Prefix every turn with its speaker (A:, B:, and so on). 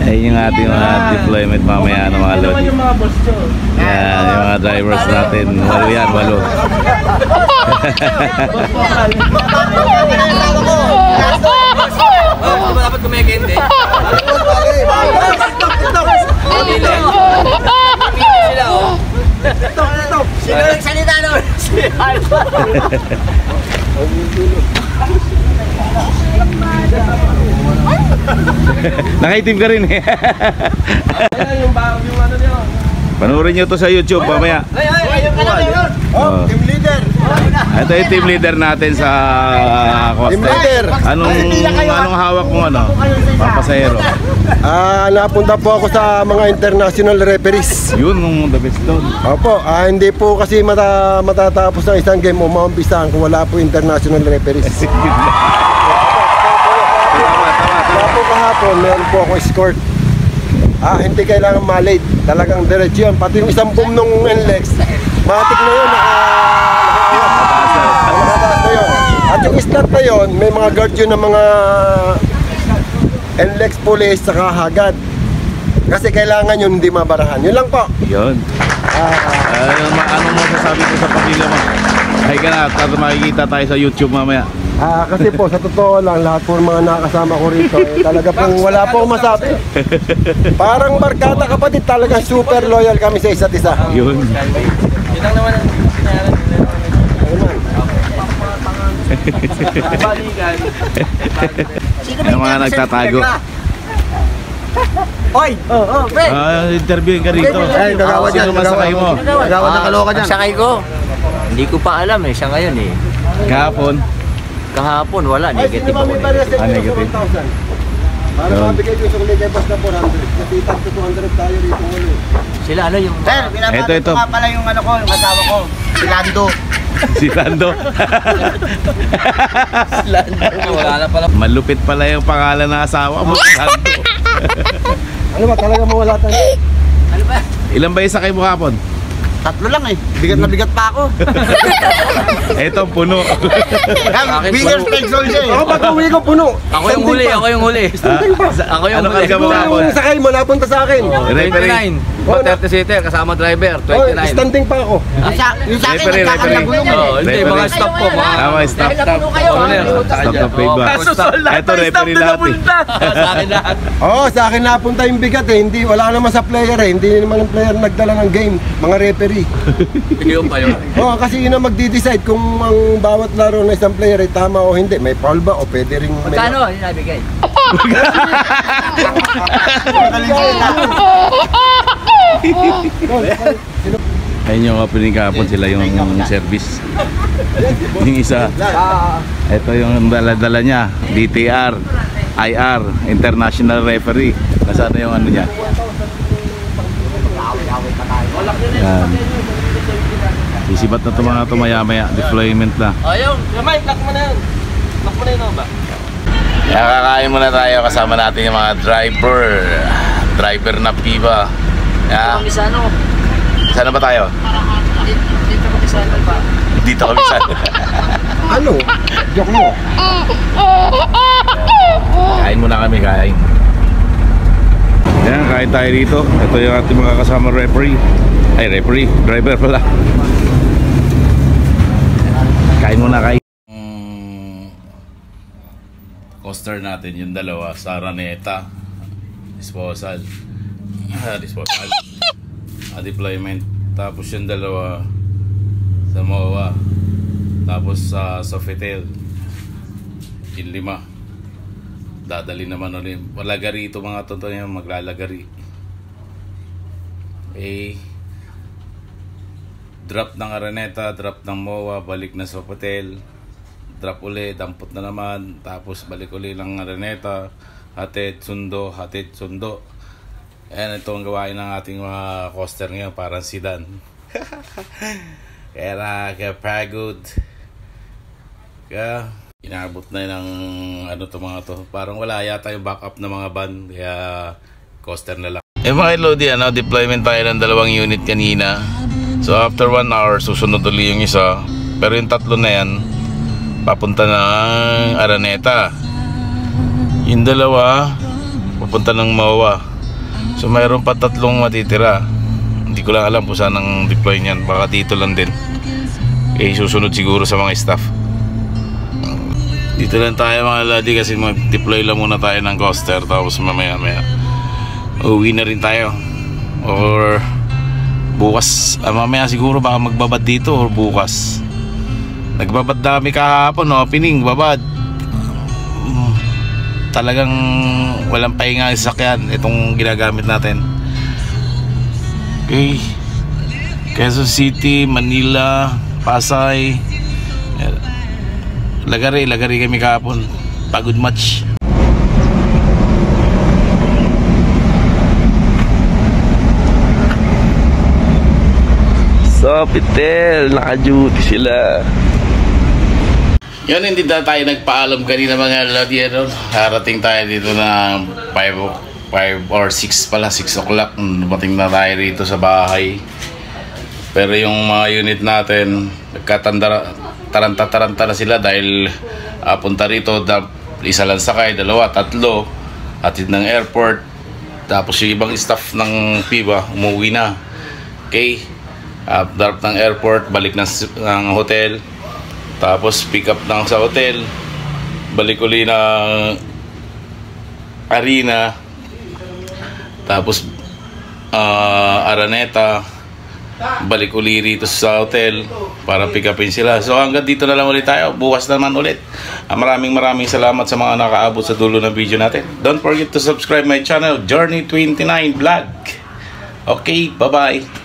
A: Ayun yung ating mga deployment mamaya ng mga lodi. Yan, yung mga drivers natin. Walo yan, walo.
B: Dapat kumikindi. Sila oh. Sino nagsalita doon? Si Alpha.
A: Nakaitim ka rin eh.
B: Yung ano niyo.
A: Panoorin nyo to sa YouTube mamaya.
C: Oh, team leader.
A: Ito yung team leader natin sa Costa.
C: Team leader.
A: Anong hawak mo mga pasahero?
C: Napunta po ako sa mga international referees.
A: Yun, nung the best doon.
C: Opo, hindi po kasi matatapos ng isang game o maumpisahan kung wala po international referees. Wala po kahapon, meron po ako escort. Hindi kailangan malate. Talagang diretso yan. Pati yung isang boom nung NLEX, matik na yun, nakataas na yun. At yung slot na yun, may mga guard yun ng mga NLEX police saka hagad. Kasi kailangan yun hindi mabarahan. Yun lang po.
A: Yun. Ano mo sasabi ko sa pamilya mo? Ay ka na, at makikita tayo sa YouTube mamaya.
C: Kasi po sa totoo lang, lahat po mga nakasama ko rito talaga pong wala po masabi. Parang barkada kapatid, talagang super loyal kami sa isa't isa.
A: Yun.
B: Yun lang naman ang sinaran
A: nila. Ano mga nagtatago?
B: Oy! Pre!
A: Interviewin ka rito. Sino masakay mo?
B: Gawad na kaloka dyan. Sakay ko. Hindi ko pa alam siya ngayon eh. Kahapon wala, negative ako.
A: Negative.
C: Para mabigay ko sa kuligay basta 400. Kasi tag 200 tayo rito ngayon.
B: Sila ano yung...
D: Sir, binabati ko nga pala yung ano ko, yung asawa ko, si Lando.
A: Si Lando.
B: Wala na pala.
A: Malupit pala yung pangalan ng asawa mo, Lando.
C: Ano ba, talaga mawala tayo?
D: Ano ba?
A: Ilan ba yung sakay mo kapon?
D: Tatlo lang eh. Bigat na bigat pa ako.
A: Eto, puno.
D: Winner takes all siya eh.
C: Ako pag uwi ko puno.
B: Ako yung huli, ako yung huli. Ako yung
A: Ano
B: huli.
A: ka mo kapon?
C: Yung sakay mo, napunta sa akin.
B: 29. 30 seater, kasama driver. 29.
C: Standing pa ako.
D: Yung sa akin,
A: Referee,
D: nagkakalagulo mo.
B: Hindi, mga staff po.
A: Mga staff. Stop na payback. Eto, referee lahat eh.
B: Sa akin lahat.
C: Sa akin napunta yung bigat eh. Hindi, wala naman sa player eh. Hindi naman ang player nagdala ng game. Mga referee.
B: Yun pa yun.
C: Kasi yun ang magdi-decide kung ang bawat laro ng isang player ay tama o hindi. May foul ba o pwede rin...
B: Magkano? Yung nabigay.
A: Ayun yung opening kahapon, sila yung service. Yung isa, ito yung dala-dala niya, DTR, IR, International Referee. Nasaan na yung ano niya? Yan. Isibat na ito mga ito maya-maya, deployment na.
B: Ayaw, Mike, lock mo na yun. Lock mo na yun ba?
A: Kakain muna tayo, kasama natin yung mga driver na piba.
B: Kami sa ano?
A: Sana ba tayo?
B: Dito kami sa ano ba?
A: Dito kami sa
C: Ano? Joke mo?
A: Kain muna kami, kain. Yan, kain tayo dito. Ito yung ating mga kasama referee. Driver pala. Kain muna, kain. Coaster natin yung dalawa sa Araneta. Disposal. Deployment. Tapos yung dalawa sa MOA. Tapos sa Sofitel. Yung 5. Dadali naman ulit. Malagari ito mga tonto niya, maglalagari. Drop ng Araneta, drop ng MOA, balik na sa hotel. Drop ulit, dampot na naman. Tapos balik ulit ng Araneta. Hatid, sundo. Ayan, ito ang gawain ng ating mga coaster ngayon, parang sedan. Kaya nakakapagod. Kaya inaabot na ng ano to mga to. Parang wala yata yung backup na mga van. Kaya coaster na lang. Mga Lodi, deployment tayo ng 2 unit kanina. So after 1 hour, susunod ulit yung isa. Pero yung 3 na yan, papunta ng Araneta. Yung 2, papunta ng MOA. So mayroon pa 3 matitira. Hindi ko lang alam kung saan ang deploy niyan. Baka dito lang din. Susunod siguro sa mga staff. Dito lang tayo mga lodi kasi mag-deploy lang muna tayo ng coaster. Tapos mamaya uwi na rin tayo. Or bukas, mamaya siguro baka magbabad dito or bukas. Nagbabad na kami kahapon, opening, babad. Talagang walang pahinga sa sakyan itong ginagamit natin. Okay, Quezon City, Manila, Pasay, lagari kami kahapon. Pagod match. So, Pitel, naka-duty sila. Yun, hindi na tayo nagpaalam kanina mga lodi. Harating tayo dito na 5 or 6 pala, 6 o'clock. Dumating na tayo rito sa bahay. Pero yung mga unit natin, nagkataranta na sila dahil punta rito. Isa lang sakay, 2, 3, atid ng airport. Tapos yung ibang staff ng PIBA, umuwi na. Okay, drop ng airport, balik ng hotel. Tapos pick up lang sa hotel, balik uli ng arena, tapos Araneta, balik uli rito sa hotel para pick upin sila. So hanggang dito na lang ulit tayo, bukas naman ulit. Maraming salamat sa mga nakaabot sa dulo ng video natin. Don't forget to subscribe my channel, Journey 29 Vlog. Okay, bye bye.